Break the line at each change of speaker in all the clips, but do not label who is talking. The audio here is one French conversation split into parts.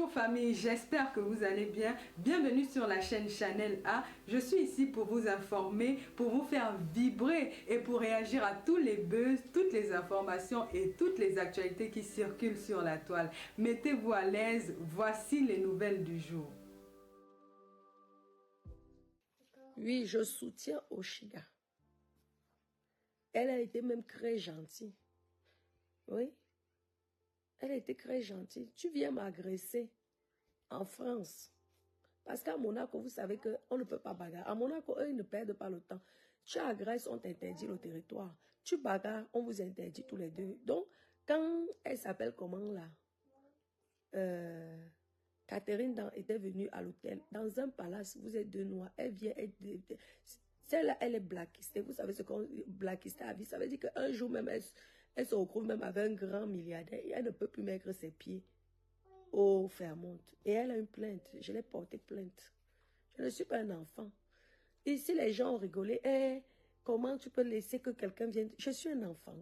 Bonjour famille, j'espère que vous allez bien. Bienvenue sur la chaîne Chanel A. Je suis ici pour vous informer, pour vous faire vibrer et pour réagir à tous les buzz, toutes les informations et toutes les actualités qui circulent sur la toile. Mettez-vous à l'aise, voici les nouvelles du jour.
Oui, je soutiens Oshiga. Elle a été même très gentille. Oui. Elle a été très gentille. Tu viens m'agresser en France. Parce qu'à Monaco, vous savez qu'on ne peut pas bagarrer. À Monaco, eux, ils ne perdent pas le temps. Tu agresses, on t'interdit le territoire. Tu bagarres, on vous interdit tous les deux. Donc, quand elle s'appelle comment là Catherine était venue à l'hôtel. Dans un palace, vous êtes deux noirs. Elle vient, celle-là, elle est blackistée. Vous savez ce qu'on blackisté à vie. Ça veut dire qu'un jour même, elle se retrouve même avec un grand milliardaire. Et elle ne peut plus mettre ses pieds au Fairmont. Et elle a une plainte. Je l'ai portée plainte. Je ne suis pas un enfant. Ici, les gens ont rigolé. Comment tu peux laisser que quelqu'un vienne? Je suis un enfant.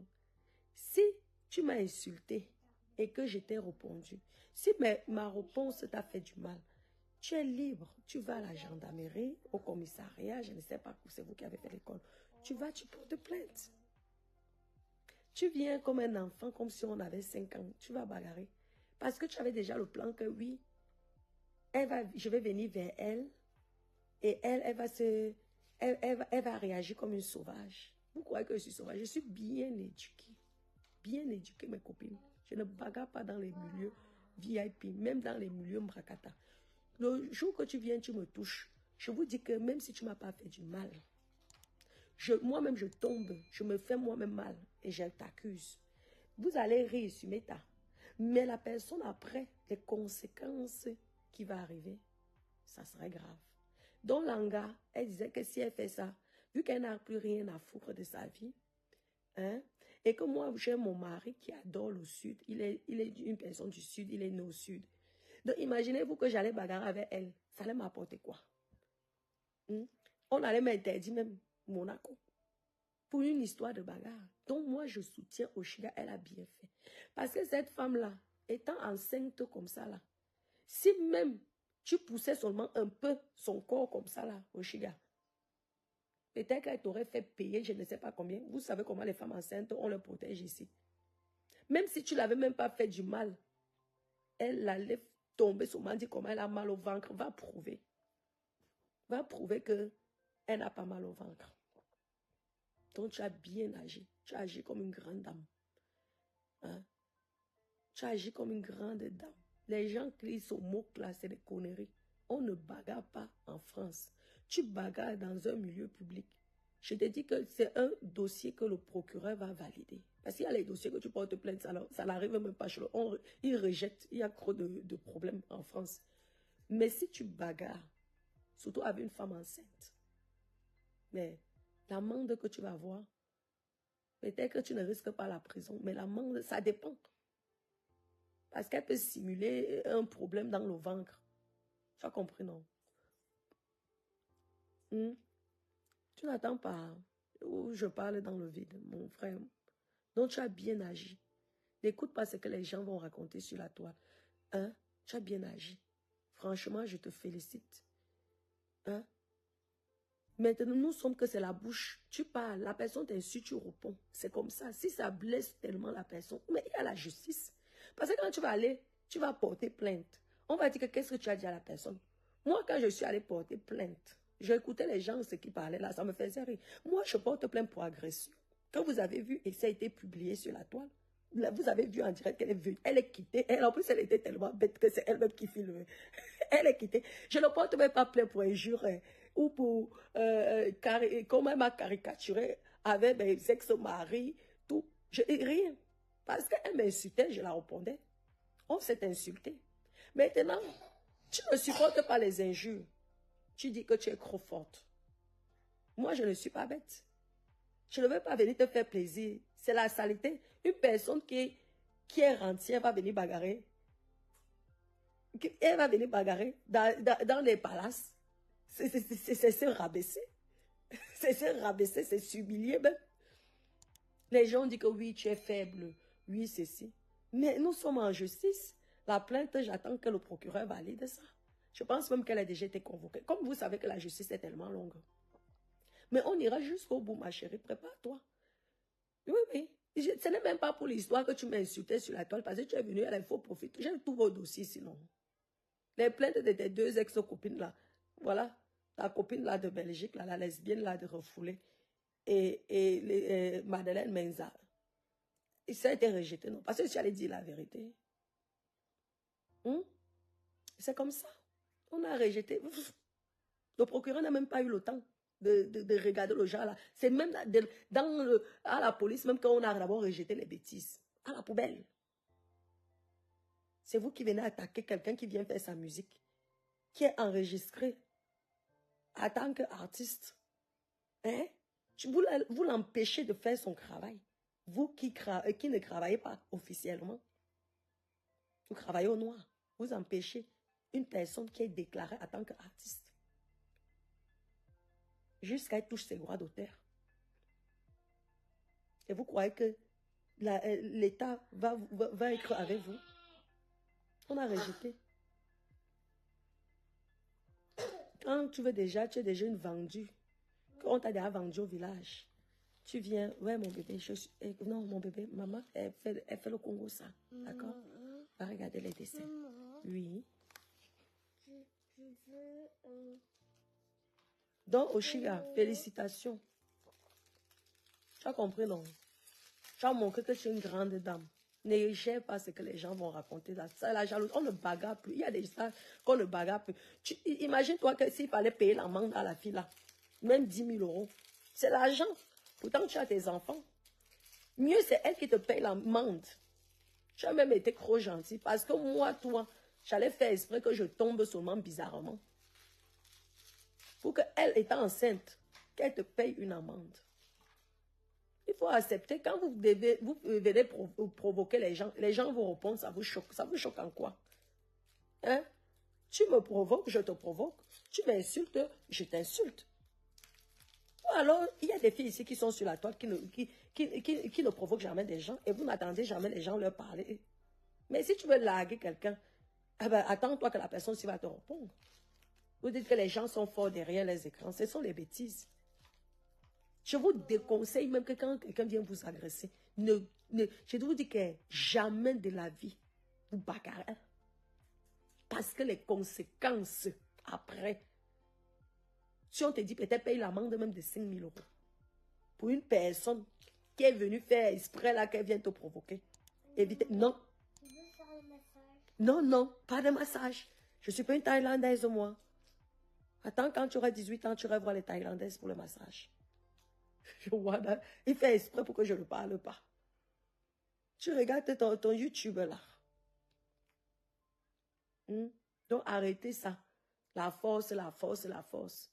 Si tu m'as insulté et que je t'ai répondu, si ma réponse t'a fait du mal, tu es libre. Tu vas à la gendarmerie, au commissariat, je ne sais pas, c'est vous qui avez fait l'école. Tu vas, tu portes plainte. Tu viens comme un enfant, comme si on avait 5 ans. Tu vas bagarrer. Parce que tu avais déjà le plan que oui, je vais venir vers elle et elle va réagir comme une sauvage. Vous croyez que je suis sauvage? Je suis bien éduquée. Bien éduquée, mes copines. Je ne bagarre pas dans les milieux VIP, même dans les milieux Mrakata. Le jour que tu viens, tu me touches. Je vous dis que même si tu ne m'as pas fait du mal, moi-même je tombe, je me fais moi-même mal et je t'accuse. Vous allez rire sur mes tas. Mais la personne après, les conséquences qui vont arriver, ça serait grave. Donc Langa, elle disait que si elle fait ça, vu qu'elle n'a plus rien à foutre de sa vie, hein, et que moi j'ai mon mari qui adore le sud, il est une personne du sud, il est né au sud. Donc imaginez-vous que j'allais bagarrer avec elle, ça allait m'apporter quoi? On allait m'interdire même Monaco pour une histoire de bagarre. Donc moi je soutiens Oshiga, elle a bien fait. Parce que cette femme-là, étant enceinte comme ça là, si même tu poussais seulement un peu son corps comme ça là, Oshiga, peut-être qu'elle t'aurait fait payer, je ne sais pas combien. Vous savez comment les femmes enceintes, on les protège ici. Même si tu ne l'avais même pas fait du mal, elle allait tomber sur moi, dit comment elle a mal au ventre, va prouver. Va prouver qu'elle n'a pas mal au ventre. Donc tu as bien agi. Tu as agi comme une grande dame. Hein? Tu as agi comme une grande dame. Les gens qui sont mots là, c'est des conneries. On ne bagarre pas en France. Tu bagarres dans un milieu public. Je te dis que c'est un dossier que le procureur va valider. Parce qu'il y a les dossiers que tu portes plainte, ça n'arrive même pas chez eux. Ils rejettent. Il y a trop de problèmes en France. Mais si tu bagarres, surtout avec une femme enceinte, mais l'amende que tu vas avoir, peut-être que tu ne risques pas la prison, mais l'amende, ça dépend. Parce qu'elle peut simuler un problème dans le ventre. Tu as compris, non? Tu n'attends pas où je parle dans le vide, mon frère. Donc, tu as bien agi. N'écoute pas ce que les gens vont raconter sur la toile. Hein? Tu as bien agi. Franchement, je te félicite. Hein? Maintenant, nous sommes que c'est la bouche. Tu parles, la personne t'insulte, tu réponds. C'est comme ça. Si ça blesse tellement la personne, mais il y a la justice. Parce que quand tu vas aller, tu vas porter plainte. On va dire que qu'est-ce que tu as dit à la personne? Moi, quand je suis allée porter plainte, j'écoutais les gens, ce qui parlaient là, ça me faisait rire. Moi, je porte plainte pour agression. Quand vous avez vu, et ça a été publié sur la toile, là, vous avez vu en direct qu'elle est venue, elle est quittée. Elle, en plus, elle était tellement bête que c'est elle-même qui filme. Elle est quittée. Je ne porte même pas plainte pour injure ou pour, comme elle m'a caricaturé avec mes ex-maris, tout. Je dis rien. Parce qu'elle m'insultait, je la répondais. On s'est insulté. Maintenant, tu ne supportes pas les injures. Tu dis que tu es trop forte. Moi, je ne suis pas bête. Je ne veux pas venir te faire plaisir. C'est la saleté. Une personne qui est rentière va venir bagarrer. Elle va venir bagarrer dans les palaces. C'est se rabaisser. C'est se rabaisser, c'est s'humilier même. Les gens disent que oui, tu es faible. Oui, ceci. Mais nous sommes en justice. La plainte, j'attends que le procureur valide ça. Je pense même qu'elle a déjà été convoquée. Comme vous savez que la justice est tellement longue. Mais on ira jusqu'au bout, ma chérie. Prépare-toi. Oui, oui. Ce n'est même pas pour l'histoire que tu m'as insulté sur la toile parce que tu es venu, il faut profiter. J'ai tous vos dossiers sinon. Les plaintes de tes deux ex-copines là. Voilà. La copine là de Belgique, là, la lesbienne là de Refoulé. Et Madeleine Menza. Et ça a été rejeté, non? Parce que tu allais dire la vérité. C'est comme ça. On a rejeté. Le procureur n'a même pas eu le temps de regarder le genre là. C'est même à la police, même quand on a d'abord rejeté les bêtises. À la poubelle. C'est vous qui venez attaquer quelqu'un qui vient faire sa musique, qui est enregistré en tant qu'artiste. Hein? Vous l'empêchez de faire son travail. Vous qui ne travaillez pas officiellement. Vous travaillez au noir. Vous empêchez une personne qui est déclarée en tant qu'artiste. Jusqu'à ce qu'elle touche ses droits d'auteur. Et vous croyez que l'État va être avec vous? On a rejeté. Quand tu es déjà une vendue, quand on t'a déjà vendu au village, tu viens, ouais mon bébé, non mon bébé, maman, elle fait le Congo ça, d'accord? Va regarder les dessins. Oui. Tu veux... Donc, Oshiga, félicitations. Tu as compris, non? Tu as montré que tu es une grande dame. Ne gère pas ce que les gens vont raconter. Ça, la jalousie, on ne bagarre plus. Il y a des gens qu'on ne bagarre plus. Imagine-toi que s'il fallait payer l'amende à la fille là, même 10 000 euros, c'est l'argent. Pourtant, tu as tes enfants. Mieux, c'est elle qui te paye l'amende. Tu as même été trop gentil. Parce que moi, toi, j'allais faire exprès que je tombe seulement bizarrement. Pour qu'elle, étant enceinte, qu'elle te paye une amende. Il faut accepter, quand vous venez provoquer les gens vous répondent, ça vous choque. Ça vous choque en quoi? Hein? Tu me provoques, je te provoque. Tu m'insultes, je t'insulte. Alors, il y a des filles ici qui sont sur la toile, qui ne provoquent jamais des gens, et vous n'attendez jamais les gens leur parler. Mais si tu veux larguer quelqu'un, eh ben, attends-toi que la personne s'y va te répondre. Vous dites que les gens sont forts derrière les écrans. Ce sont les bêtises. Je vous déconseille même que quand quelqu'un vient vous agresser, je vous dis que jamais de la vie, vous bagarrez. Parce que les conséquences, après, si on te dit peut-être paye l'amende même de 5 000 euros, pour une personne qui est venue faire exprès là, qu'elle vient te provoquer. Évitez, non. Tu veux faire le massage? Non, non, pas de massage. Je ne suis pas une Thaïlandaise, moi. Attends, quand tu auras 18 ans, tu iras voir les Thaïlandaises pour le massage. Il fait exprès pour que je ne parle pas. Tu regardes ton YouTube là. Donc arrêtez ça. La force, la force, la force.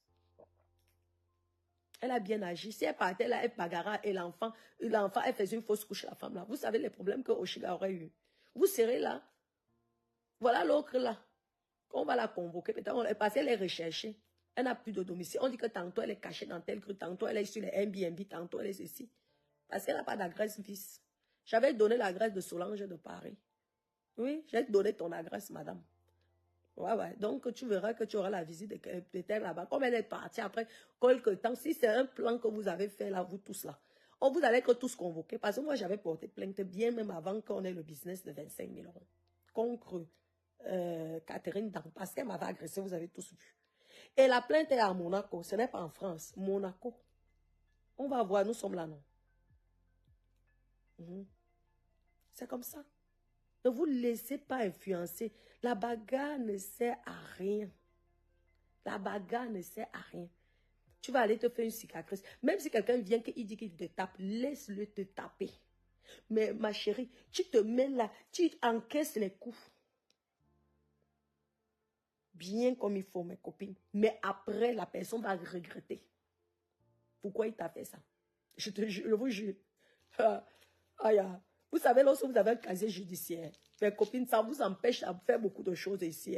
Elle a bien agi. Si elle partait là, elle bagarra et l'enfant, elle faisait une fausse couche, la femme là. Vous savez les problèmes que Oshiga aurait eu. Vous serez là. Voilà l'autre là. On va la convoquer. Parce qu'elle est recherchée. Elle n'a plus de domicile. On dit que tantôt elle est cachée dans tel grue, tantôt elle est sur les Airbnb, tantôt elle est ceci. Parce qu'elle n'a pas d'adresse vice. J'avais donné l'adresse de Solange de Paris. Oui, j'ai donné ton adresse, madame. Ouais. Donc, tu verras que tu auras la visite peut-être là-bas. Comme elle est partie après quelque temps, si c'est un plan que vous avez fait là, vous tous là, vous allez être tous convoqués. Parce que moi, j'avais porté plainte bien même avant qu'on ait le business de 25 000 euros. Contre Catherine Dan, parce qu'elle m'avait agressé, vous avez tous vu. Et la plainte est à Monaco, ce n'est pas en France. Monaco. On va voir, nous sommes là, non? C'est comme ça. Ne vous laissez pas influencer. La bagarre ne sert à rien. La bagarre ne sert à rien. Tu vas aller te faire une cicatrice. Même si quelqu'un vient et dit qu'il te tape, laisse-le te taper. Mais ma chérie, tu te mets là, tu encaisses les coups. Bien comme il faut, mes copines. Mais après, la personne va regretter. Pourquoi il t'a fait ça? Je vous jure. Vous savez, lorsque vous avez un casier judiciaire, mes copines, ça vous empêche de faire beaucoup de choses ici.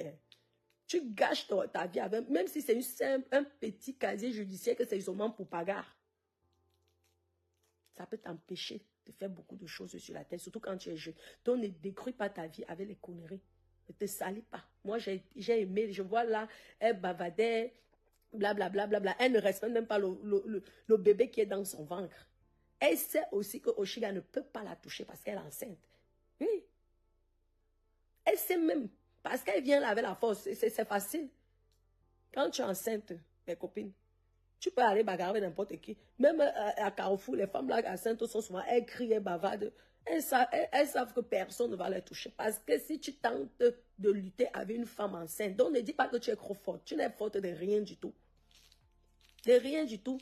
Tu gâches ta vie avec, même si c'est un petit casier judiciaire que c'est seulement pour bagarre. Ça peut t'empêcher de faire beaucoup de choses sur la tête, surtout quand tu es jeune. Donc ne détruis pas ta vie avec les conneries. Ne te salis pas. Moi, j'ai aimé, je vois là, elle bavardait, blablabla, bla, bla, bla. Elle ne respecte même pas le bébé qui est dans son ventre. Elle sait aussi que Oshiga ne peut pas la toucher parce qu'elle est enceinte. Oui. Elle sait même, parce qu'elle vient là avec la force, c'est facile. Quand tu es enceinte, mes copines, tu peux aller bagarrer avec n'importe qui. Même à Carrefour, les femmes là enceintes sont souvent, elles crient, elles bavardent. Elles savent que personne ne va les toucher. Parce que si tu tentes de lutter avec une femme enceinte, donc ne dis pas que tu es trop forte. Tu n'es forte de rien du tout. De rien du tout.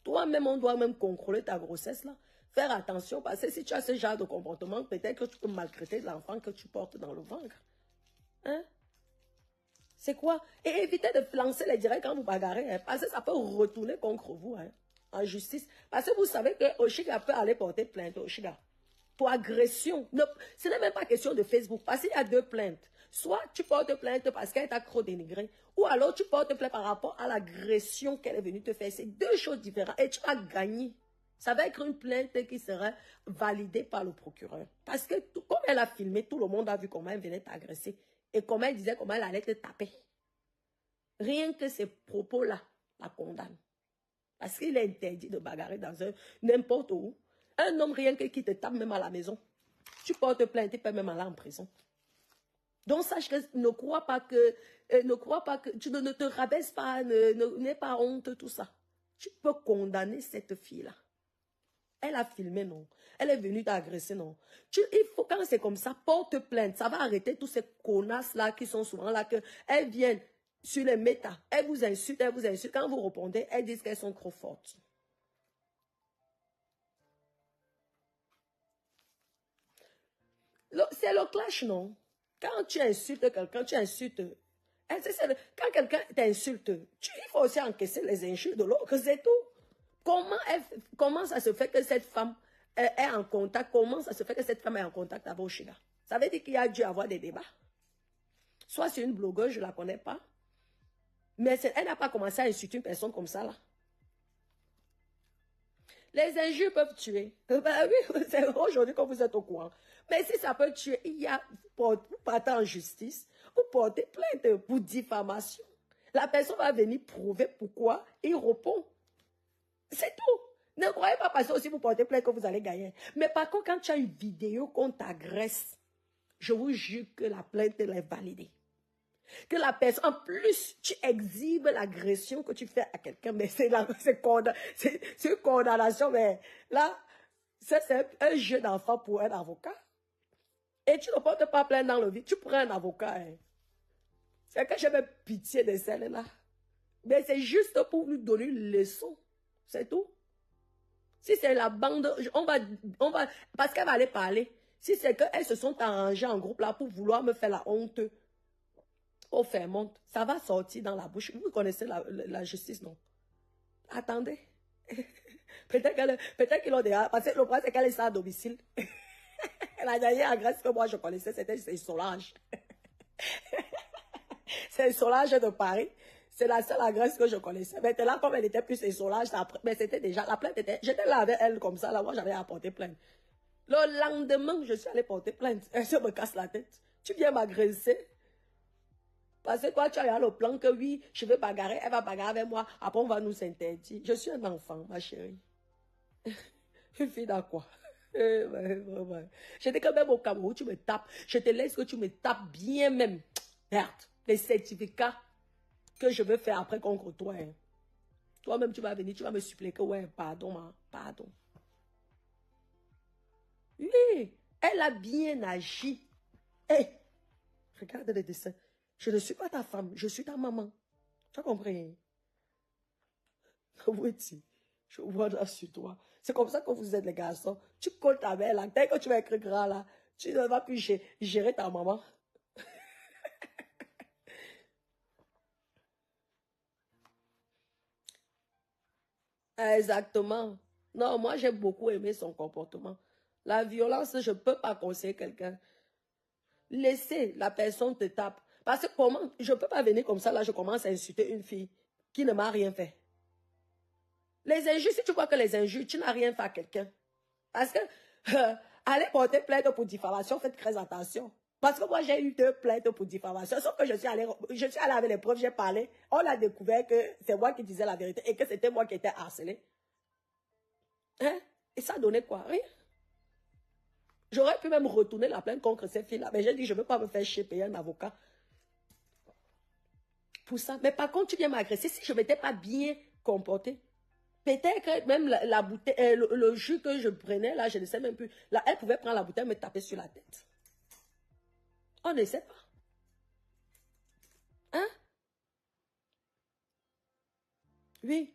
Toi-même, on doit même contrôler ta grossesse là. Faire attention parce que si tu as ce genre de comportement, peut-être que tu peux maltraiter l'enfant que tu portes dans le ventre. Hein? C'est quoi? Et évitez de lancer les directs quand vous bagarrez, hein, parce que ça peut retourner contre vous, hein, en justice. Parce que vous savez que Oshiga peut aller porter plainte, Oshiga, pour agression. Ce n'est même pas question de Facebook, parce qu'il y a deux plaintes. Soit tu portes plainte parce qu'elle t'a trop dénigré, ou alors tu portes plainte par rapport à l'agression qu'elle est venue te faire. C'est deux choses différentes et tu vas gagner. Ça va être une plainte qui sera validée par le procureur. Parce que comme elle a filmé, tout le monde a vu comment elle venait t'agresser. Et comment elle disait comment elle allait te taper. Rien que ces propos-là la condamnent. Parce qu'il est interdit de bagarrer dans n'importe où. Un homme rien que qui te tape même à la maison. Tu portes plainte, tu peux même aller en prison. Donc sache que ne crois pas que, tu ne te rabaisse pas, n'aie pas honte, tout ça. Tu peux condamner cette fille-là. Elle a filmé, non. Elle est venue t'agresser, non. Il faut, quand c'est comme ça, porte plainte. Ça va arrêter tous ces connasses-là qui sont souvent là, qu'elles viennent sur les méta. Elles vous insultent, elles vous insultent. Quand vous répondez, elles disent qu'elles sont trop fortes. C'est le clash, non. Quand tu insultes quelqu'un, tu insultes. Quand quelqu'un t'insulte, il faut aussi encaisser les insultes de l'autre, c'est tout. Comment ça se fait que cette femme est en contact? Comment ça se fait que cette femme est en contact avec Oshiga? Ça veut dire qu'il y a dû avoir des débats. Soit c'est une blogueuse, je ne la connais pas. Mais elle n'a pas commencé à insulter une personne comme ça, là. Les injures peuvent tuer. Ben oui, c'est aujourd'hui que vous êtes au courant. Mais si ça peut tuer, vous partez en justice, vous portez plainte pour diffamation. La personne va venir prouver pourquoi il répond. C'est tout. Ne croyez pas parce que aussi vous portez plainte que vous allez gagner. Mais par contre, quand tu as une vidéo qu'on t'agresse, je vous jure que la plainte est validée. Que la personne, en plus, tu exhibes l'agression que tu fais à quelqu'un, mais c'est une condamnation, mais là, c'est un jeu d'enfant pour un avocat. Et tu ne portes pas plainte dans le vide, tu prends un avocat. Hein. C'est que j'ai pitié de celle-là. Mais c'est juste pour lui donner une leçon. C'est tout. Si c'est la bande, parce qu'elle va aller parler. Si c'est qu'elles se sont arrangées en groupe là pour vouloir me faire la honte au Fairmont, ça va sortir dans la bouche. Vous connaissez la justice, non? Attendez. Peut-être qu'ils l'ont déjà. Parce que le problème, c'est qu'elle est à domicile. La dernière agresse que moi je connaissais, c'était Solange. C'est Solange de Paris. C'est la seule agresse que je connaissais. Maintenant, comme elle était plus Solange, mais c'était déjà, la plainte était, j'étais là avec elle comme ça, là, moi j'avais apporté plainte. Le lendemain, je suis allée porter plainte. Elle se me casse la tête. Tu viens m'agresser. Parce que toi, tu as le plan que oui, je vais bagarrer, elle va bagarrer avec moi, après on va nous interdire. Je suis un enfant, ma chérie. Une fille dans quoi? Je dis que même au Cameroun, tu me tapes. Je te laisse que tu me tapes bien même. Merde, les certificats que je veux faire après contre toi. Hein. Toi-même, tu vas venir, tu vas me supplier que ouais, pardon, pardon. Oui, elle a bien agi. Hey, regarde le dessin. Je ne suis pas ta femme, je suis ta maman. Tu as compris? Oui, je vois là sur toi. C'est comme ça que vous êtes les garçons. Tu colles ta mère là. Dès que tu vas être grand là, tu ne vas plus gérer ta maman. Exactement. Non, moi j'ai beaucoup aimé son comportement. La violence, je ne peux pas conseiller quelqu'un. Laissez la personne te tape. Parce que comment, je ne peux pas venir comme ça, là, je commence à insulter une fille qui ne m'a rien fait. Les injures, si tu crois que les injures, tu n'as rien fait à quelqu'un. Parce que, allez porter plainte pour diffamation, faites très attention. Parce que moi, j'ai eu 2 plaintes pour diffamation. Sauf que je suis allée avec les preuves, j'ai parlé. On a découvert que c'est moi qui disais la vérité et que c'était moi qui étais harcelée. Hein? Et ça donnait quoi? Rien. J'aurais pu même retourner la plainte contre ces filles-là. Mais j'ai dit, je ne veux pas me faire chier payer un avocat pour ça. Mais par contre, tu viens m'agresser. Si je ne m'étais pas bien comportée, peut-être que même la bouteille, le jus que je prenais, là, je ne sais même plus. Là, elle pouvait prendre la bouteille et me taper sur la tête. On ne sait pas. Hein? Oui.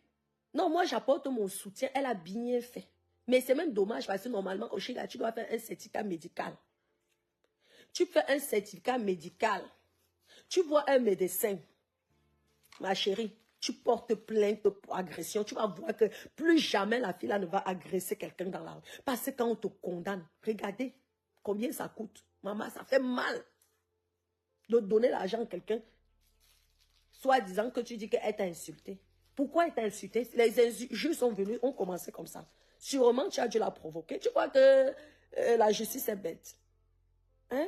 Non, moi, j'apporte mon soutien. Elle a bien fait. Mais c'est même dommage parce que normalement, au Chiga, tu dois faire un certificat médical. Tu fais un certificat médical. Tu vois un médecin. Ma chérie, tu portes plainte pour agression. Tu vas voir que plus jamais la fille là ne va agresser quelqu'un dans la rue. Parce que quand on te condamne, regardez combien ça coûte. Maman, ça fait mal de donner l'argent à quelqu'un, soit disant que tu dis qu'elle t'a insulté. Pourquoi elle t'a insulté? Les juges sont venus, ont commencé comme ça. Sûrement, tu as dû la provoquer. Tu crois que la justice est bête? Hein?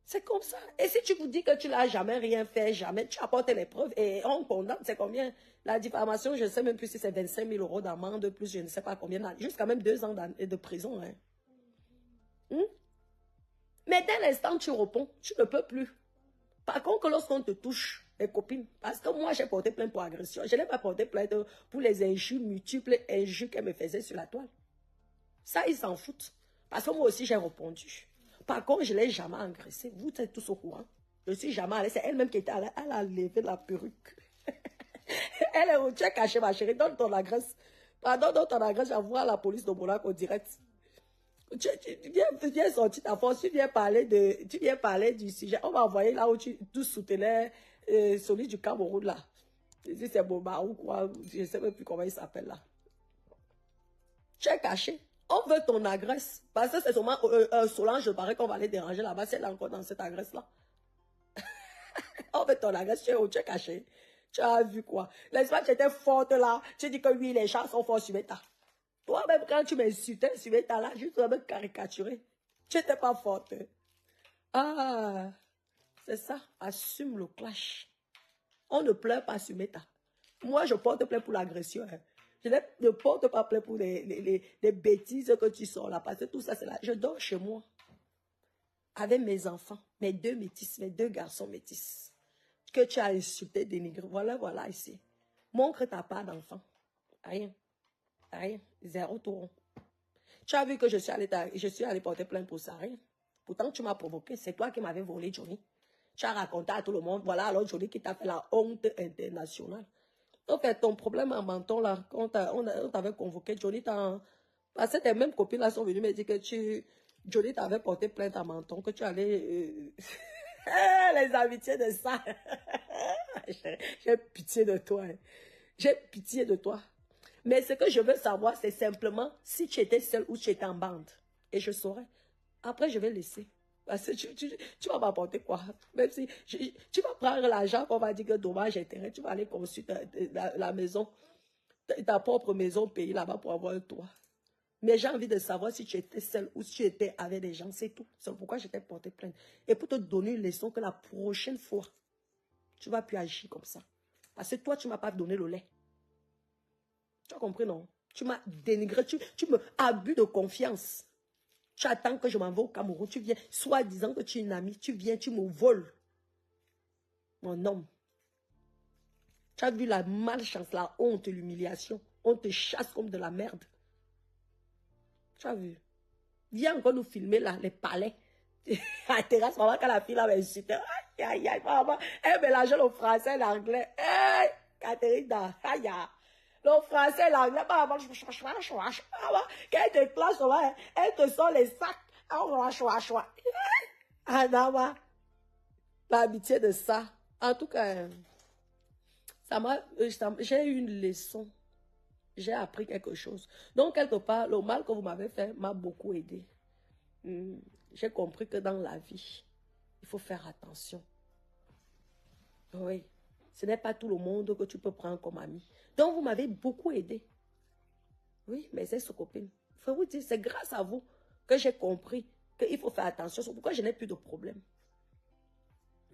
C'est comme ça. Et si tu vous dis que tu n'as jamais rien fait, jamais, tu apportes les preuves et on condamne, c'est combien? La diffamation, je ne sais même plus si c'est 25 000 € d'amende, plus je ne sais pas combien, jusqu'à même 2 ans de prison. Hein? Mais dès l'instant tu réponds, tu ne peux plus. Par contre, lorsqu'on te touche, les copines, parce que moi j'ai porté plainte pour agression, je n'ai pas porté plainte pour les injures multiples, injures qu'elle me faisait sur la toile. Ça, ils s'en foutent. Parce que moi aussi j'ai répondu. Par contre, je ne l'ai jamais agressée. Vous êtes tous au courant. Je ne suis jamais allée. C'est elle-même qui était allée. Elle a levé la perruque. Elle est où? Tu as caché, ma chérie. Donne ton adresse. Pardon, donne ton adresse. J'envoie la police de Monaco direct. Tu viens sortir ta force. Tu viens parler du sujet. On va envoyer là où tu soutenais celui du Cameroun là. Je dis c'est Boba ou quoi. Je ne sais même plus comment il s'appelle là. Tu es caché. On veut ton adresse. Parce que c'est seulement Solange, paraît qu'on va aller déranger là-bas. C'est encore dans cette adresse-là. On veut ton adresse. Tu es caché. Tu as vu quoi? L'espace, tu étais forte là. Tu dis que oui, les chats sont forts sur Meta. Toi-même, quand tu m'insultais sur Meta là, juste pour me caricaturer. Tu n'étais pas forte. Ah, c'est ça. Assume le clash. On ne pleure pas sur Meta. Moi, je porte plainte pour l'agression. Hein. Je ne porte pas plainte pour les bêtises que tu sors là. Parce que tout ça, c'est là. Je dors chez moi. Avec mes enfants. Mes 2 métis. Mes 2 garçons métis. Que tu as insulté, dénigré. Voilà, voilà, ici. Montre ta part d'enfant. Rien. Rien. 0 taureau. Tu as vu que je suis allée porter plainte pour ça. Rien. Pourtant, tu m'as provoqué. C'est toi qui m'avais volé, Johnny. Tu as raconté à tout le monde. Voilà, alors Johnny qui t'a fait la honte internationale. Donc, ton problème en menton, là, quand on t'avait convoqué, Johnny t'a... Parce que tes mêmes copines là sont venues me dire que Johnny t'avait porté plainte à menton, que tu allais... les amitiés de ça. J'ai pitié de toi. Hein. J'ai pitié de toi. Mais ce que je veux savoir, c'est simplement si tu étais seule ou tu étais en bande. Et je saurais. Après, je vais laisser. Parce que tu vas m'apporter quoi? Même si tu vas prendre l'argent qu'on va dire que dommage, intérêt, tu vas aller construire la maison, ta propre maison, payer là-bas pour avoir un toit. Mais j'ai envie de savoir si tu étais seule ou si tu étais avec des gens, c'est tout. C'est pourquoi je t'ai porté plainte. Et pour te donner une leçon que la prochaine fois, tu ne vas plus agir comme ça. Parce que toi, tu ne m'as pas donné le lait. Tu as compris, non? Tu m'as dénigré, tu me abus de confiance. Tu attends que je m'en vais au Cameroun. Tu viens, soi-disant que tu es une amie, tu viens, tu me voles. Mon homme. Tu as vu la malchance, la honte, l'humiliation. On te chasse comme de la merde. Tu as vu? Viens encore nous filmer là, les palais. À la terrasse, maman, quand la fille là m'insultait. Aïe, aïe, aïe, maman. Elle mélangeait le français et l'anglais. Hey, Catherine, aïe, aïe. Le français et l'anglais, maman, quand elle te classe, elle te sort les sacs. Ah, non, l'amitié de ça. En tout cas, j'ai eu une leçon. J'ai appris quelque chose. Donc, quelque part, le mal que vous m'avez fait m'a beaucoup aidé. J'ai compris que dans la vie, il faut faire attention. Oui. Ce n'est pas tout le monde que tu peux prendre comme ami. Donc, vous m'avez beaucoup aidé. Oui, mais c'est ce copine. Il faut vous dire, c'est grâce à vous que j'ai compris que qu'il faut faire attention. C'est pourquoi je n'ai plus de problème.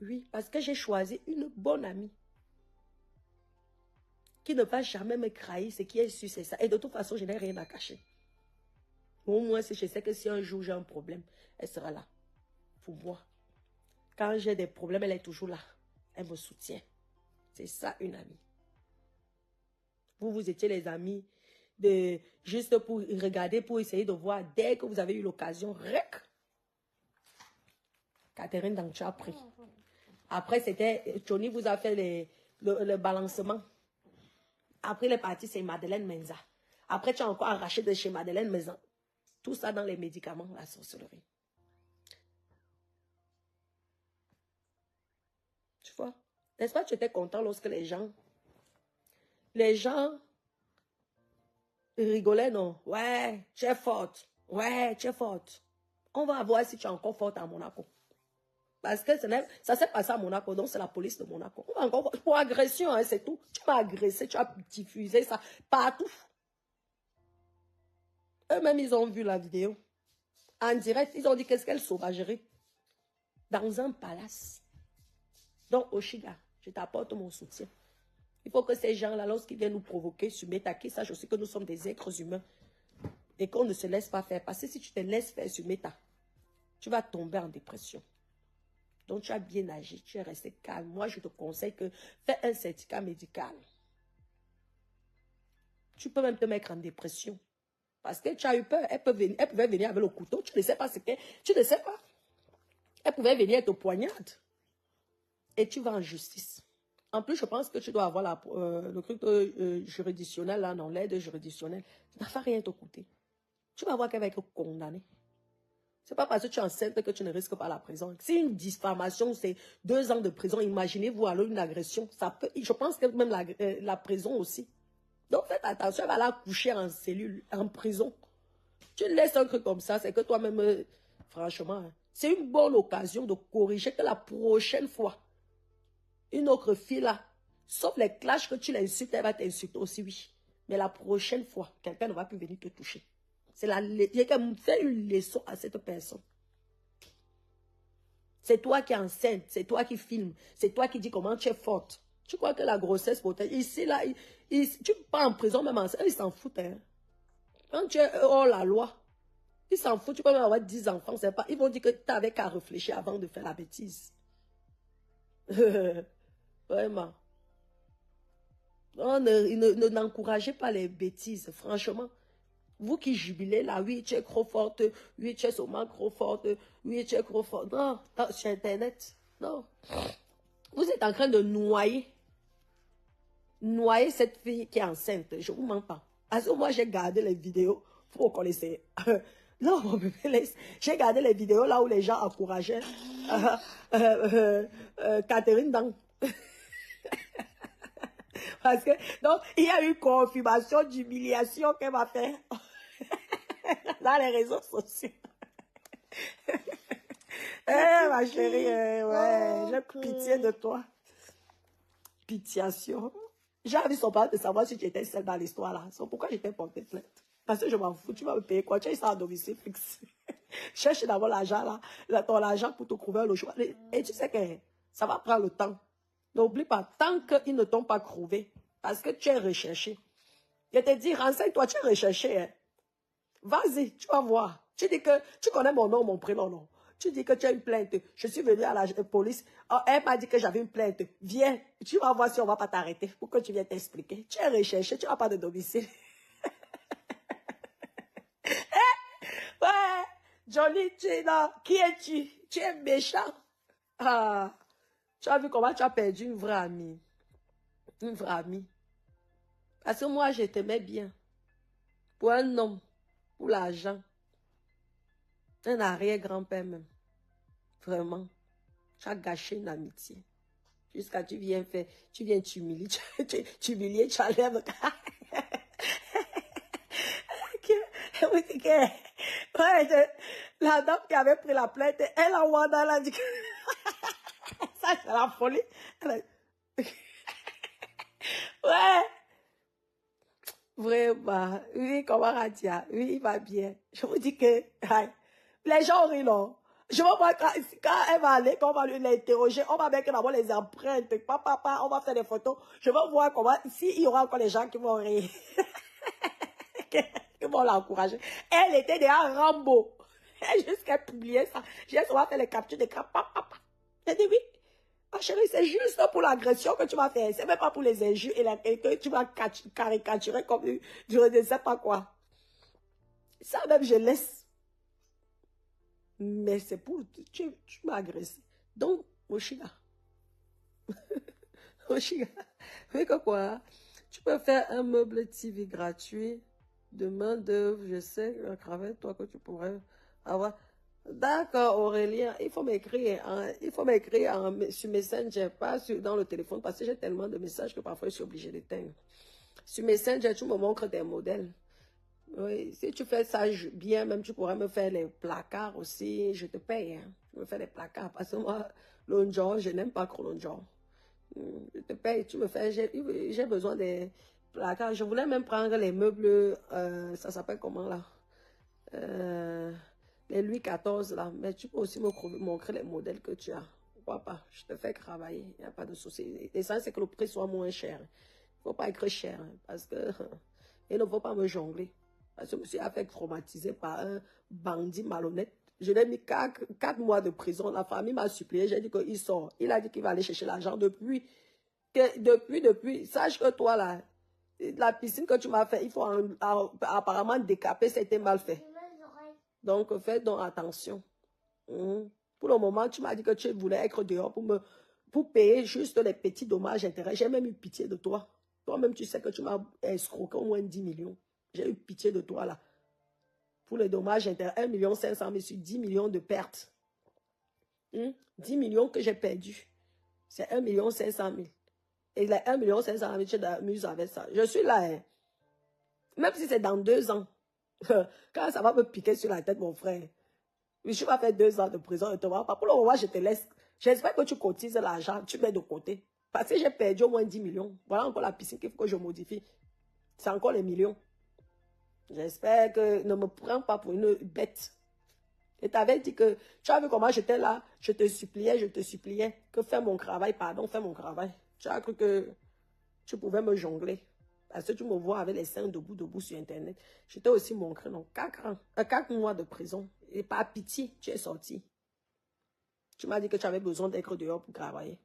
Oui, parce que j'ai choisi une bonne amie qui ne va jamais me trahir. Ce qui est sûr, c'est ça. Et de toute façon, je n'ai rien à cacher. Au moins, si je sais que si un jour j'ai un problème, elle sera là pour moi. Quand j'ai des problèmes, elle est toujours là. Elle me soutient. C'est ça, une amie. Vous étiez les amis juste pour regarder, pour essayer de voir. Dès que vous avez eu l'occasion, rec. Catherine, donc tu as pris. Après, c'était, Johnny vous a fait le balancement. Après, les parties, c'est Madeleine Menza. Après, tu as encore arraché de chez Madeleine Menza. Tout ça dans les médicaments, la sorcellerie. Tu vois? N'est-ce pas que tu étais content lorsque les gens rigolaient, non? Ouais, tu es forte. Ouais, tu es forte. On va voir si tu es encore forte à Monaco. Parce que ça s'est passé à Monaco, donc c'est la police de Monaco. Encore, pour agression, hein, c'est tout. Tu m'as agressé, tu as diffusé ça partout. Eux-mêmes, ils ont vu la vidéo. En direct, ils ont dit qu'est-ce qu'elle sauvagerie. Dans un palace. Donc, Oshiga, je t'apporte mon soutien. Il faut que ces gens-là, lorsqu'ils viennent nous provoquer sur Meta, qu'ils sachent aussi que nous sommes des êtres humains. Et qu'on ne se laisse pas faire. Parce que si tu te laisses faire sur Meta, tu vas tomber en dépression. Donc, tu as bien agi, tu es resté calme. Moi, je te conseille que fais un certificat médical. Tu peux même te mettre en dépression. Parce que tu as eu peur. Elle pouvait venir avec le couteau. Tu ne sais pas ce qu'elle... Tu ne sais pas. Elle pouvait venir et te poignarde. Et tu vas en justice. En plus, je pense que tu dois avoir le truc juridictionnel, là, non, l'aide juridictionnelle. Ça ne va rien te coûter. Tu vas voir qu'elle va être condamnée. Ce n'est pas parce que tu es enceinte que tu ne risques pas la prison. Si une diffamation, c'est 2 ans de prison, imaginez-vous alors une agression. Ça peut, je pense que même la prison aussi. Donc faites attention, elle va la coucher en cellule, en prison. Tu laisses un truc comme ça, c'est que toi-même, franchement, hein, c'est une bonne occasion de corriger que la prochaine fois, une autre fille là, sauf les clashs que tu l'insultes, elle va t'insulter aussi, oui. Mais la prochaine fois, quelqu'un ne va plus venir te toucher. C'est fait une leçon à cette personne. C'est toi qui es enceinte, c'est toi qui filmes, c'est toi qui dis comment tu es forte. Tu crois que la grossesse, ici, là, tu pars en prison même enceinte, ils s'en foutent. Hein. Quand tu es hors la loi, ils s'en foutent, tu peux même avoir 10 enfants, c'est pas, ils vont dire que tu n'avais qu'à réfléchir avant de faire la bêtise. Vraiment. N'encouragez pas les bêtises, franchement. Vous qui jubilez là, oui, tu es trop forte, oui, tu es seulement trop forte, oui, tu es trop forte. Non, sur Internet, non. Vous êtes en train de noyer cette fille qui est enceinte. Je ne vous mens pas. Parce que moi, j'ai gardé les vidéos. Vous connaissez. Non, mon bébé, j'ai gardé les vidéos là où les gens encourageaient Catherine dans... Parce que, donc, il y a eu confirmation d'humiliation qu'elle m'a fait dans les réseaux sociaux. Ma chérie, ouais, j'ai pitié de toi. Pitiation. J'ai envie de savoir si tu étais seule dans l'histoire là. C'est pourquoi j'étais portée plainte. Parce que je m'en fous, tu vas me payer quoi? Tu as ça à domicile fixe. Cherche d'abord l'argent là, ton argent pour te trouver un logement. Et tu sais que ça va prendre le temps. N'oublie pas, tant qu'ils ne t'ont pas trouvé, parce que tu es recherché. Je te dis, renseigne-toi, tu es recherché. Hein. Vas-y, tu vas voir. Tu dis que tu connais mon nom, mon prénom, non. Tu dis que tu as une plainte. Je suis venue à la police. Oh, elle m'a dit que j'avais une plainte. Viens, tu vas voir si on ne va pas t'arrêter pour que tu viennes t'expliquer. Tu es recherché, tu n'as pas de domicile. Ouais, Johnny, tu es là. Qui es-tu? Tu es méchant. Ah, tu as vu comment tu as perdu une vraie amie. Une vraie amie. Parce que moi, je t'aimais bien. Pour un homme, pour l'argent. Un arrière-grand-père même. Vraiment. Tu as gâché une amitié. Jusqu'à tu viens t'humilier. Tu humilier, tu enlèves. Ouais, la dame qui avait pris la plainte, elle a Wanda, elle a dit que ça c'est la folie. Ouais, vraiment, oui, comment Radia, oui, il va bien. Je vous dis que Les gens rient, non? Je vais voir quand elle va aller, quand on va l'interroger, on va mettre d'abord les empreintes. Papa, on va faire des photos. Je vais voir comment, s'il y aura encore des gens qui vont rire. Qui vont l'encourager. Elle était déjà Rambo. Jusqu'à publier ça. J'ai souvent fait les captures d'écran. Papa. J'ai dit oui. Ah chérie, c'est juste pour l'agression que tu vas faire. C'est même pas pour les injures et que tu vas caricaturer comme je ne sais pas quoi. Ça même, je laisse. Mais c'est pour... Tu m'as agressé. Donc, Oshiga. Oshiga. Mais quoi? Tu peux faire un meuble TV gratuit de main d'œuvre. Je sais, à travers toi, que tu pourrais avoir... D'accord, Aurélien, il faut m'écrire sur Messenger, pas dans le téléphone, parce que j'ai tellement de messages que parfois je suis obligée d'éteindre. Sur Messenger, tu me montres des modèles. Oui, si tu fais ça bien, même tu pourrais me faire les placards aussi, je te paye. Hein. Tu me fais les placards, parce que moi, l'onjon, je n'aime pas trop l'onjon. Je te paye, tu me fais, j'ai besoin des placards. Je voulais même prendre les meubles, ça s'appelle comment là? Les Louis XIV là, mais tu peux aussi me montrer les modèles que tu as. Pourquoi pas? Je te fais travailler, il n'y a pas de souci. L'essentiel, c'est que le prix soit moins cher. Il ne faut pas être cher, hein, parce que il ne faut pas me jongler. Parce que je me suis fait traumatiser par un bandit malhonnête. Je l'ai mis 4 mois de prison. La famille m'a supplié, j'ai dit qu'il sort. Il a dit qu'il va aller chercher l'argent depuis. Sache que toi là, la piscine que tu m'as fait, il faut apparemment décaper, c'était mal fait. Donc, fais donc attention. Pour le moment, tu m'as dit que tu voulais être dehors pour payer juste les petits dommages intérêts. J'ai même eu pitié de toi. Toi-même, tu sais que tu m'as escroqué au moins 10 millions. J'ai eu pitié de toi, là. Pour les dommages intérêts, 1,5 million sur 10 millions de pertes. 10 millions que j'ai perdus. C'est 1,5 million. Et les 1,5 million, tu t'amuses avec ça. Je suis là, hein. Même si c'est dans 2 ans. Quand ça va me piquer sur la tête, mon frère. Je vais faire 2 ans de prison. Pour le moment, je te laisse. J'espère que tu cotises l'argent, tu mets de côté. Parce que j'ai perdu au moins 10 millions. Voilà encore la piscine qu'il faut que je modifie. C'est encore les millions. J'espère que ne me prends pas pour une bête. Et tu avais dit que, tu as vu comment j'étais là, je te suppliais que fais mon travail, pardon, fais mon travail. Tu as cru que tu pouvais me jongler. Parce que tu me vois avec les seins debout sur Internet. Je t'ai aussi montré, non, 4 mois de prison. Et par pitié, tu es sorti. Tu m'as dit que tu avais besoin d'être dehors pour travailler.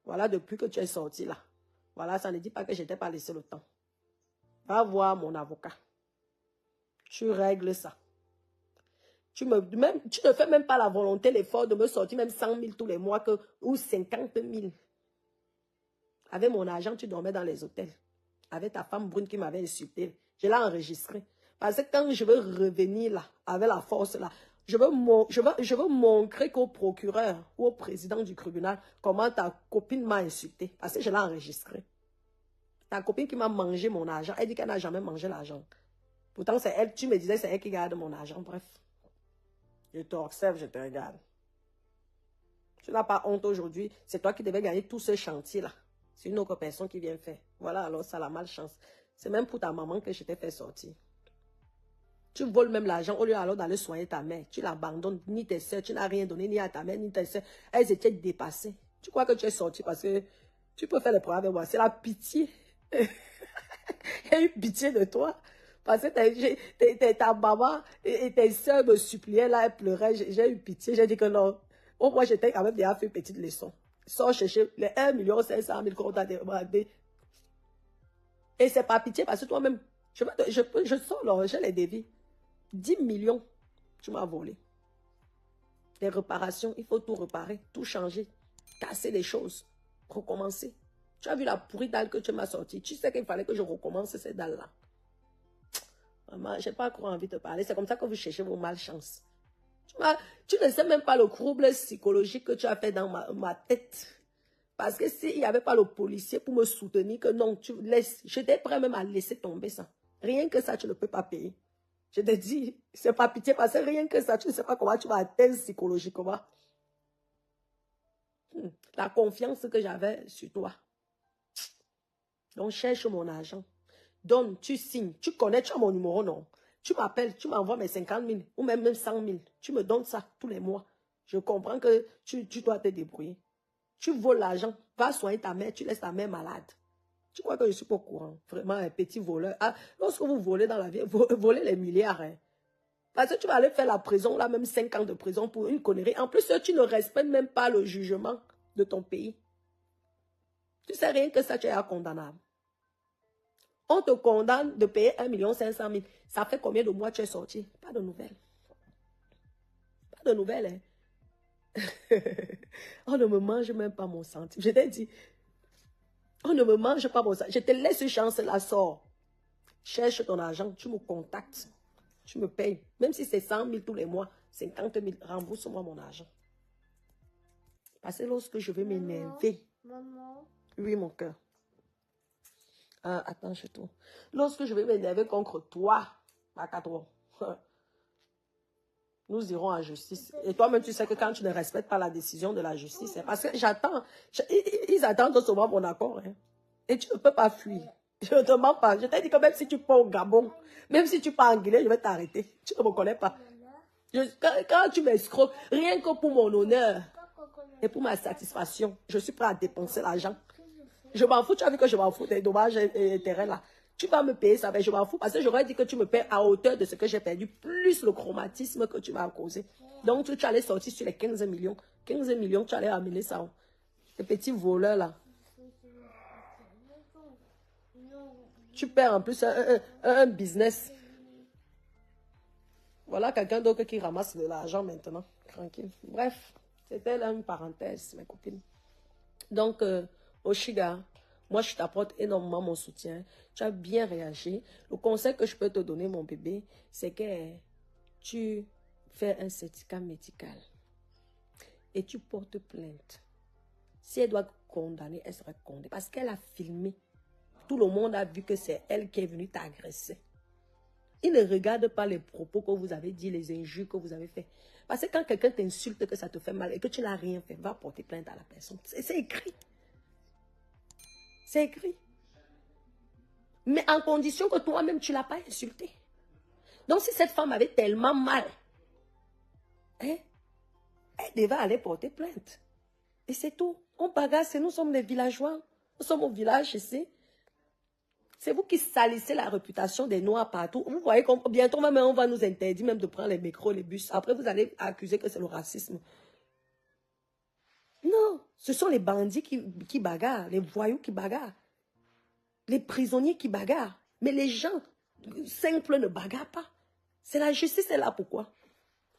Voilà, depuis que tu es sorti là. Voilà, ça ne dit pas que je t'ai pas laissé le temps. Va voir mon avocat. Tu règles ça. Tu ne fais même pas la volonté, l'effort de me sortir même 100 000 tous les mois ou 50 000. Avec mon argent, tu dormais dans les hôtels. Avec ta femme brune qui m'avait insulté. Je l'ai enregistré. Parce que quand je veux revenir là, avec la force là, je veux montrer qu'au procureur ou au président du tribunal comment ta copine m'a insulté. Parce que je l'ai enregistré. Ta copine qui m'a mangé mon argent, elle dit qu'elle n'a jamais mangé l'argent. Pourtant, c'est elle, tu me disais, c'est elle qui garde mon argent. Bref. Je t'observe, je te regarde. Tu n'as pas honte aujourd'hui. C'est toi qui devais gagner tout ce chantier-là. C'est une autre personne qui vient faire. Voilà, alors ça a la malchance. C'est même pour ta maman que je t'ai fait sortir. Tu voles même l'argent au lieu alors d'aller soigner ta mère. Tu l'abandonnes, ni tes soeurs. Tu n'as rien donné ni à ta mère, ni tes soeurs. Elles étaient dépassées. Tu crois que tu es sorti parce que tu peux faire les progrès avec moi. C'est la pitié. J'ai eu pitié de toi. Parce que ta maman et tes soeurs me suppliaient là, elles pleuraient. J'ai eu pitié. J'ai dit que non. Au moins, j'étais quand même déjà fait une petite leçon. Sors chercher les 1,5 million qu'on t'a demandé. Et c'est pas pitié parce que toi-même, je sors là, j'ai les devis. 10 millions, tu m'as volé. Les réparations, il faut tout réparer, tout changer, casser les choses, recommencer. Tu as vu la pourrie dalle que tu m'as sortie. Tu sais qu'il fallait que je recommence ces dalles-là. Maman, je n'ai pas trop envie de te parler. C'est comme ça que vous cherchez vos malchances. Tu ne sais même pas le trouble psychologique que tu as fait dans ma tête. Parce que s'il n'y avait pas le policier pour me soutenir, que non, tu laisses. J'étais prêt même à laisser tomber ça. Rien que ça, tu ne peux pas payer. Je te dis, c'est pas pitié parce que rien que ça, tu ne sais pas comment tu vas atteindre psychologiquement. La confiance que j'avais sur toi. Donc, cherche mon argent. Donne, tu signes. Tu connais, tu as mon numéro, non? Tu m'appelles, tu m'envoies mes 50 000 ou même 100 000. Tu me donnes ça tous les mois. Je comprends que tu dois te débrouiller. Tu voles l'argent, va soigner ta mère, tu laisses ta mère malade. Tu crois que je ne suis pas au courant? Vraiment un petit voleur. Ah, lorsque vous volez dans la vie, volez les milliards. Hein. Parce que tu vas aller faire la prison, là même 5 ans de prison pour une connerie. En plus, tu ne respectes même pas le jugement de ton pays. Tu sais rien que ça, tu es condamnable. On te condamne de payer 1 500 000. Ça fait combien de mois tu es sorti? Pas de nouvelles. Pas de nouvelles, hein. On ne me mange même pas mon centime. Je t'ai dit, on ne me mange pas mon centime. Je te laisse une chance, la sort. Cherche ton argent, tu me contactes. Tu me payes. Même si c'est 100 000 tous les mois, 50 000, rembourse-moi mon argent. Parce que lorsque je vais m'énerver.
Maman.
Oui, mon cœur. Ah, attends, chez toi. Lorsque je vais m'énerver contre toi, Macadro, nous irons en justice. Et toi-même, tu sais que quand tu ne respectes pas la décision de la justice, c'est parce que j'attends. Ils attendent souvent mon accord. Hein. Et tu ne peux pas fuir. Je ne te mens pas. Je t'ai dit que même si tu pars au Gabon, même si tu pars en Guinée, je vais t'arrêter. Tu ne me connais pas. Quand tu m'escroques, rien que pour mon honneur et pour ma satisfaction, je suis prêt à dépenser l'argent. Je m'en fous, tu as vu que je m'en fous des dommages et intérêts là. Tu vas me payer ça, mais je m'en fous parce que j'aurais dit que tu me paies à hauteur de ce que j'ai perdu, plus le chromatisme que tu m'as causé. Donc tu allais sortir sur les 15 millions. 15 millions, tu allais amener ça. Les petits voleurs là. Tu perds en plus un business. Voilà quelqu'un d'autre qui ramasse de l'argent maintenant. Tranquille. Bref, c'était là une parenthèse, mes copines. Donc, Oshiga, moi, je t'apporte énormément mon soutien. Tu as bien réagi. Le conseil que je peux te donner, mon bébé, c'est que tu fais un certificat médical et tu portes plainte. Si elle doit condamner, elle sera condamnée parce qu'elle a filmé. Tout le monde a vu que c'est elle qui est venue t'agresser. Il ne regarde pas les propos que vous avez dit, les injures que vous avez fait. Parce que quand quelqu'un t'insulte, que ça te fait mal et que tu n'as rien fait, va porter plainte à la personne. C'est écrit. C'est écrit. Mais en condition que toi-même, tu ne l'as pas insulté. Donc, si cette femme avait tellement mal, hein, elle devait aller porter plainte. Et c'est tout. On bagasse, nous sommes des villageois. Nous sommes au village ici. C'est vous qui salissez la réputation des Noirs partout. Vous voyez que bientôt même on va nous interdire même de prendre les micros, les bus. Après, vous allez accuser que c'est le racisme. Non, ce sont les bandits qui bagarrent, les voyous qui bagarrent, les prisonniers qui bagarrent. Mais les gens simples ne bagarrent pas. C'est la justice, c'est là pourquoi.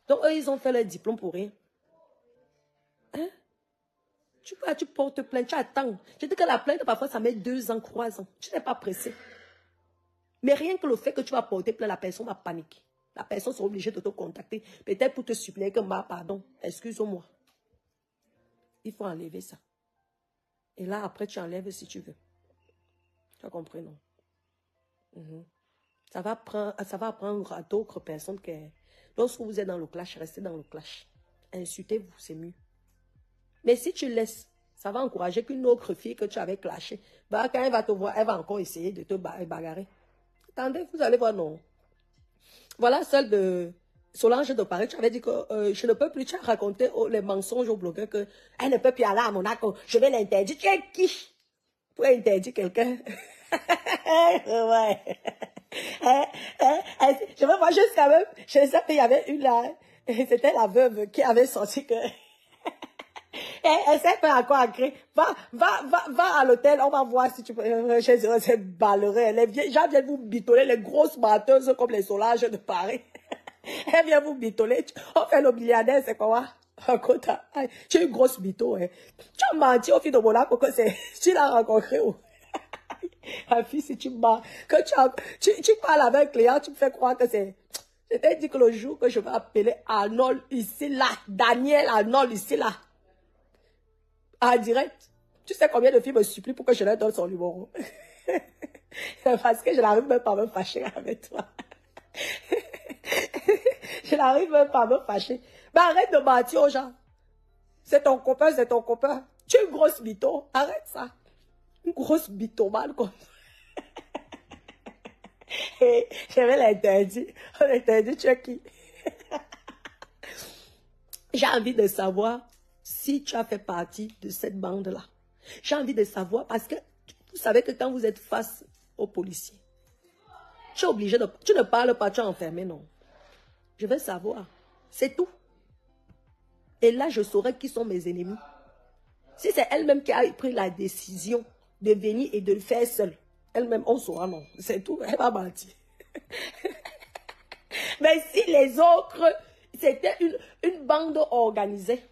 Donc, eux, ils ont fait leur diplôme pour rien. Hein? Tu portes plainte, tu attends. Je dis que la plainte, parfois, ça met 2 ans, 3 ans. Tu n'es pas pressé. Mais rien que le fait que tu vas porter plainte, la personne va paniquer. La personne sera obligée de te contacter. Peut-être pour te supplier que, pardon, excuse-moi. Il faut enlever ça. Et là, après, tu enlèves si tu veux. Tu as compris, non? Ça va apprendre à d'autres personnes que lorsque vous êtes dans le clash, restez dans le clash. Insultez-vous, c'est mieux. Mais si tu laisses, ça va encourager qu'une autre fille que tu avais clashée, bah, quand elle va te voir, elle va encore essayer de te bagarrer. Attendez, vous allez voir, non. Voilà celle de Solange de Paris. Tu avais dit que je ne peux plus. Tu as raconté les mensonges aux blogueurs que elle ne peut plus aller à Monaco. Je vais l'interdire. Tu es qui pour interdire quelqu'un? Ouais. Je vais voir jusqu'à même. Je sais qu'il y avait une là. C'était la veuve qui avait sorti que. Elle s'est fait encore ancrer. Va à l'hôtel, on va voir si tu peux. C'est ballerée. Les gens viennent vous bitonner, les grosses batteuses comme les Solanges de Paris. Elle vient vous bitonner. On fait le milliardaire, c'est quoi? Tu es une grosse bito. Hein. Tu as menti au fil de Monaco que c'est. Tu l'as rencontré où? Ma fille, si tu mens, que tu parles avec un client, tu me fais croire que c'est. Je t'ai dit que le jour que je vais appeler Arnold ici, là, Daniel Arnold ici, là. En direct. Tu sais combien de filles me supplient pour que je leur donne son numéro? Parce que je n'arrive même pas à me fâcher avec toi. Je n'arrive même pas à me fâcher. Mais arrête de mentir aux gens. C'est ton copain, c'est ton copain. Tu es une grosse mytho. Arrête ça. Une grosse mythomane comme ça. Et j'avais l'interdit. On interdit, tu es qui? J'ai envie de savoir si tu as fait partie de cette bande-là. J'ai envie de savoir parce que vous savez que quand vous êtes face aux policiers, tu es obligé de... Tu ne parles pas, tu es enfermé, non. Je veux savoir. C'est tout. Et là, je saurai qui sont mes ennemis. Si c'est elle-même qui a pris la décision de venir et de le faire seule, elle-même, on saura, non. C'est tout. Elle va mentir. Mais si les autres, c'était une bande organisée,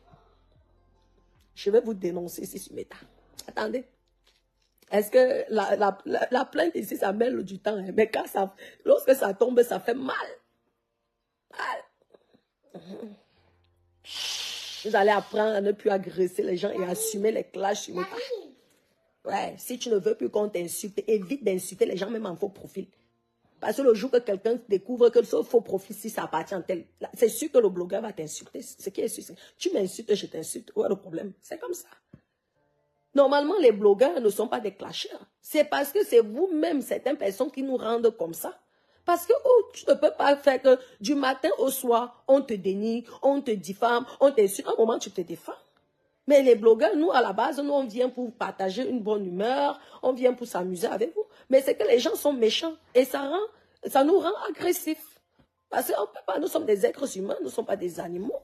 je vais vous dénoncer ici sur Meta. Attendez. Est-ce que la plainte ici, ça mêle du temps, hein? Mais quand ça, lorsque ça tombe, ça fait mal. Mal. Vous allez apprendre à ne plus agresser les gens et assumer les clashs sur Meta. Ouais, si tu ne veux plus qu'on t'insulte, évite d'insulter les gens même en faux profil. Parce que le jour que quelqu'un découvre que ce faux profil, si ça appartient à tel, c'est sûr que le blogueur va t'insulter. Ce qui est sûr, tu m'insultes, je t'insulte. Où est le problème? C'est comme ça. Normalement, les blogueurs ne sont pas des clasheurs. C'est parce que c'est vous-même, certaines personnes, qui nous rendent comme ça. Parce que tu ne peux pas faire que du matin au soir, on te dénigre, on te diffame, on t'insulte. À un moment, tu te défends. Mais les blogueurs, nous, à la base, nous, on vient pour partager une bonne humeur, on vient pour s'amuser avec vous. Mais c'est que les gens sont méchants et ça nous rend agressifs. Parce qu'on peut pas, nous sommes des êtres humains, nous ne sommes pas des animaux.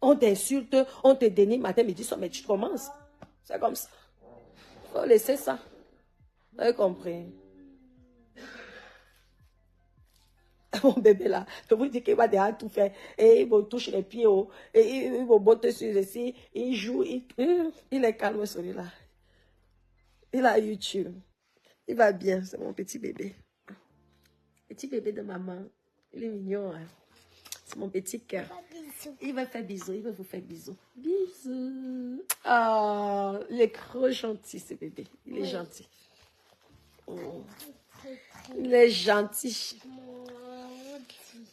On t'insulte, on te dénigre matin, midi, soir, mais tu commences. C'est comme ça. Il faut laisser ça. Vous avez compris? Mon bébé là, je vous dis qu'il va déjà tout faire. Et il me touche les pieds, et il me botte sur ici, il joue, il est calme celui-là. Il a YouTube. Il va bien, c'est mon petit bébé. Petit bébé de maman. Il est mignon, hein? C'est mon petit cœur. Il va faire bisous, il va vous faire bisous. Bisous. Ah, il est trop gentil ce bébé. Il est gentil. Oh. Il est gentil.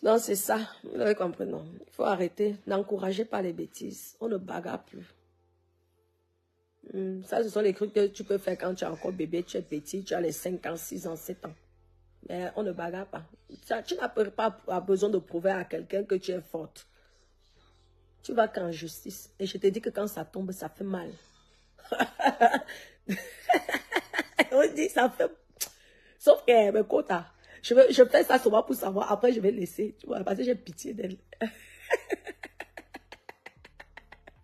Non, c'est ça. Vous avez compris, non. Il faut arrêter. N'encouragez pas les bêtises. On ne bagarre plus. Ça, ce sont les trucs que tu peux faire quand tu es encore bébé, tu es petit, tu as les 5 ans, 6 ans, 7 ans. Mais on ne bagarre pas. Tu n'as pas besoin de prouver à quelqu'un que tu es forte. Tu vas qu'en justice. Et je te dis que quand ça tombe, ça fait mal. On dit ça fait... Sauf que, mes quotas, je fais ça souvent pour savoir. Après, je vais laisser. Tu vois, parce que j'ai pitié d'elle.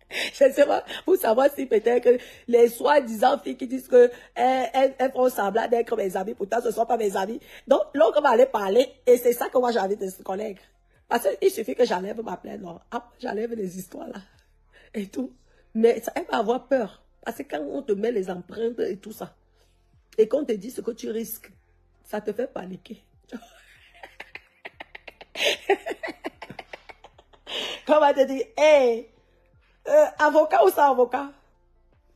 Je sais pas, pour savoir si peut-être que les soi-disant filles qui disent que elles font semblant d'être mes amis, pourtant ce ne sont pas mes amis. Donc, l'autre va aller parler, et c'est ça que moi j'ai envie de ce collègue. Parce qu'il suffit que j'enlève ma plainte, non. Après, j'enlève les histoires là, et tout. Mais ça, elle va avoir peur. Parce que quand on te met les empreintes et tout ça, et qu'on te dit ce que tu risques, ça te fait paniquer. Quand on va te dire, hey, avocat ou sans avocat,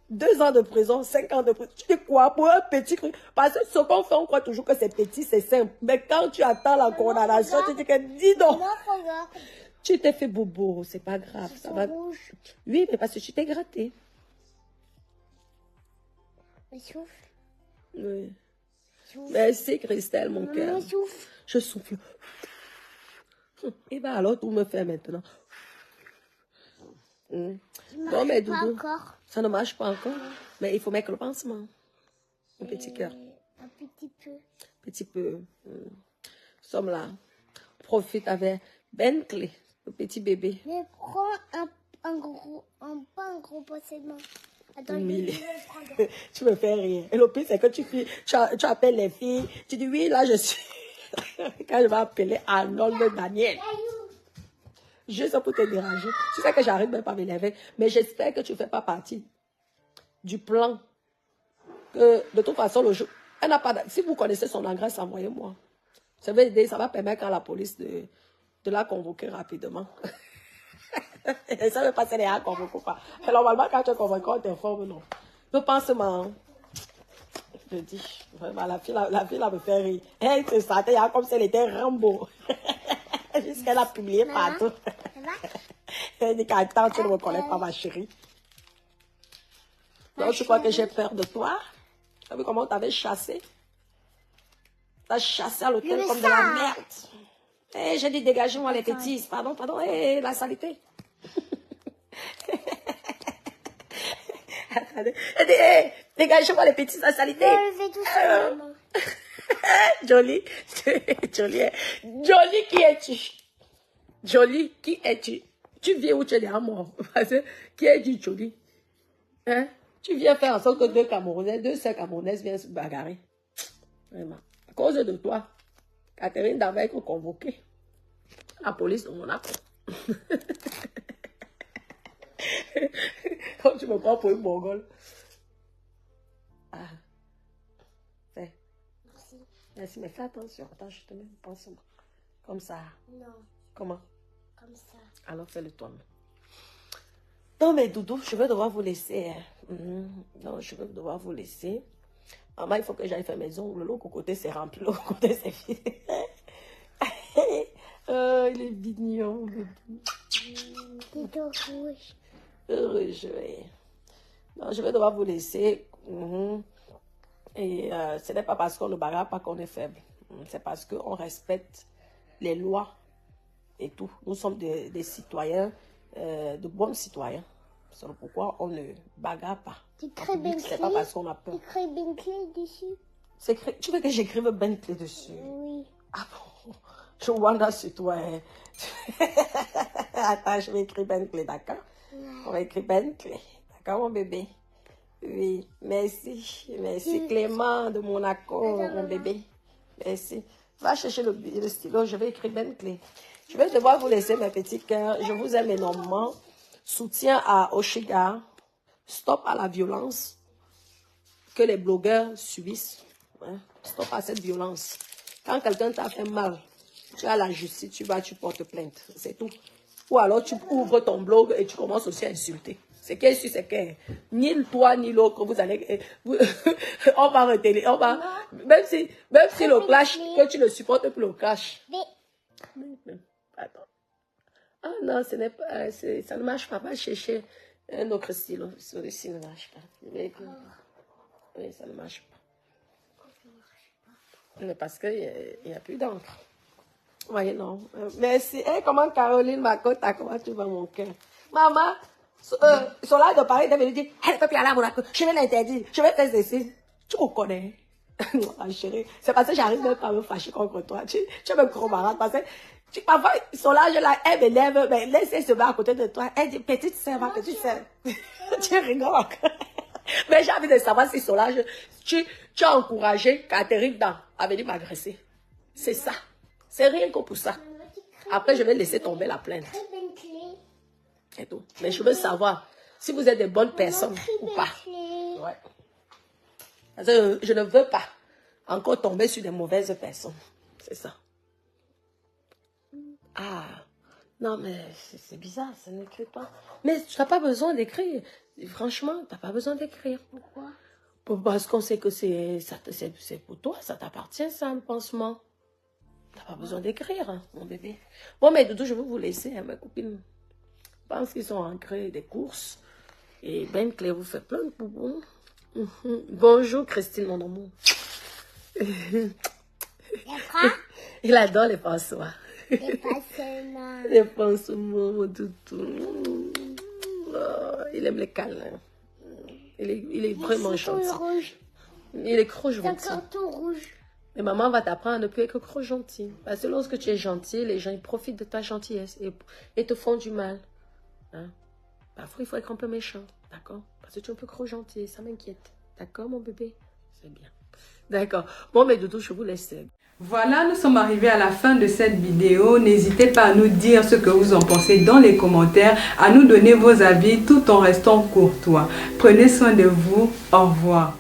2 ans de prison, 5 ans de prison. Tu dis quoi pour un petit truc? Parce que ce qu'on fait, on croit toujours que c'est petit, c'est simple. Mais quand tu attends la condamnation, tu dis que dis donc. Tu t'es fait bobo, c'est pas grave. Ça va. Rouge. Oui, mais parce que tu t'es gratté.
Je souffle.
Oui. Merci Christelle, mon cœur. Je souffle. Et bien alors, tout me fait maintenant. Non, mais Doudou, ça ne marche pas encore. Mais il faut mettre le pansement. Un petit cœur.
Un petit peu.
Petit peu. Nous sommes là. Profite avec Bentley, le petit bébé.
Mais prends pas un gros possédement. Attends, je vais prendre.
Tu me fais rire. Et le pire, c'est que tu appelles les filles. Tu dis, oui, là, je suis... Quand je vais appeler Arnold Daniel. Juste pour te déranger. Tu sais que j'arrive même pas à m'énerver. Mais j'espère que tu ne fais pas partie du plan. Que, de toute façon, le jour... Elle n'a pas... Si vous connaissez son adresse, envoyez-moi. Ça va aider, ça va permettre à la police de la convoquer rapidement. Et ça ne veut pas dire qu'elle ne convoque pas. Et normalement, quand tu es convoqué, on t'informe, non. Je pense, je dis, vraiment, la fille là me fait rire. Elle se sentait comme si elle était Rambo. Jusqu'elle a publié partout. Elle dit qu'attends, tu ne me connais pas, ma chérie. Donc, je crois que j'ai peur de toi. Tu as vu comment on t'avait chassé? T'as chassé à l'hôtel
Mais
comme de
ça.
la merde. Eh, j'ai dit dégagez-moi les bêtises. Pardon, pardon. Eh, la saleté. Attendez. Eh, dégagez-moi les bêtises, la saleté.
Je le fais tout seul, maman.
Jolie. Jolie. Jolie, qui es-tu? Jolie, qui es-tu? Tu viens où tu es déjà mort? Parce que, qui est-tu, Jolie? Hein? Tu viens faire en sorte que deux sœurs camerounaises viennent se bagarrer. Vraiment. À cause de toi, Catherine d'avait été convoquée. La police de Monaco. Comme tu me prends pour une mongole. Ah. Fais.
Merci.
Merci, mais fais attention. Attends, je te mets un pansement. Comme ça.
Non,
Comment?
comme ça.
Alors fais-le toi-même. Non, mais Doudou, je vais devoir vous laisser. Hein. Non, je vais devoir vous laisser. Maman, il faut que j'aille faire mes ongles. L'autre côté, c'est rempli. L'autre côté, c'est fini. Oh, il est mignon.
C'est tout rouge.
Heureux, non, je vais devoir vous laisser. Et ce n'est pas parce qu'on ne bagarre pas qu'on est faible. C'est parce qu'on respecte les lois et tout. Nous sommes des citoyens, de bons citoyens. C'est pourquoi on ne bagarre pas.
C'est très bien
C'est pas parce qu'on a peur.
écrit Bentley dessus.
Tu veux que j'écrive Bentley dessus?
Oui.
Ah bon? Je wonder sur toi. Hein. Attends, je vais écrire Bentley, d'accord? On va écrire Bentley. D'accord, mon bébé? Oui, merci. Merci, Clément de Monaco, mon bébé. Merci. Va chercher le stylo, je vais écrire Bentley. Je vais devoir vous laisser, mes petits cœurs. Je vous aime énormément. Soutien à Oshiga. Stop à la violence que les blogueurs subissent. Hein? Stop à cette violence. Quand quelqu'un t'a fait mal, tu as la justice, tu portes plainte. C'est tout. Ou alors tu ouvres ton blog et tu commences aussi à insulter. C'est qui est sûr, c'est que ni toi ni l'autre, vous allez... on va retenir. On va, même si le clash, que tu ne supportes plus le clash. Attends. Ah non, ce n'est pas, ça ne marche pas. Va chercher un autre stylo. Celui-ci ne marche pas. Oui, ça ne marche pas. Mais parce qu'il n'y a plus d'encre. Oui, non. Merci. Hey, comment Caroline Makota, comment tu vas, mon cœur? Maman, Solange de Paris, elle me dit, elle ne peut plus aller à Monaco. Je vais l'interdire. Je vais faire ceci. Tu me connais. Non, chérie. C'est parce que j'arrive même pas à me fâcher contre toi. Tu es même trop marrante. Parce que parfois, Solange, là, elle m'énerve, mais laisse-elle se mettre à côté de toi. Elle dit, petite sœur, ma petite sœur. Tu rigoles encore. Mais j'ai envie de savoir si Solange, tu as encouragé Catherine à venir m'agresser. C'est ça. C'est rien que pour ça. Après, je vais laisser tomber la plainte. Et tout. Mais je veux savoir si vous êtes des bonnes personnes ou pas. Ouais. Parce que je ne veux pas encore tomber sur des mauvaises personnes. C'est ça. Ah. Non, mais c'est bizarre, ça n'écrit pas. Mais tu n'as pas besoin d'écrire. Franchement, tu n'as pas besoin d'écrire.
Pourquoi?
Parce qu'on sait que c'est pour toi, ça t'appartient, ça, le pansement. Tu n'as pas besoin d'écrire, hein, mon bébé. Bon, mais Doudou, je vais vous laisser, hein, mes copines. Je pense qu'ils sont ancrés des courses. Et Ben Claire vous fait plein de boubons. Bonjour, Christine, mon amour. Il adore les pansoirs.
Les pansements.
Les pansements, mon toutou. Oh, il aime les câlins. Il est vraiment gentil.
Rouge.
Il est trop gentil.
C'est encore tout rouge.
Et maman va t'apprendre à ne plus être trop gentil. Parce que lorsque tu es gentil, les gens ils profitent de ta gentillesse et te font du mal. Hein? Parfois, il faut être un peu méchant. D'accord? Parce que tu es un peu trop gentil. Ça m'inquiète. D'accord, mon bébé? C'est bien. D'accord. Bon, mais Doudou, je vous laisse.
Voilà, nous sommes arrivés à la fin de cette vidéo. N'hésitez pas à nous dire ce que vous en pensez dans les commentaires, à nous donner vos avis tout en restant courtois. Prenez soin de vous. Au revoir.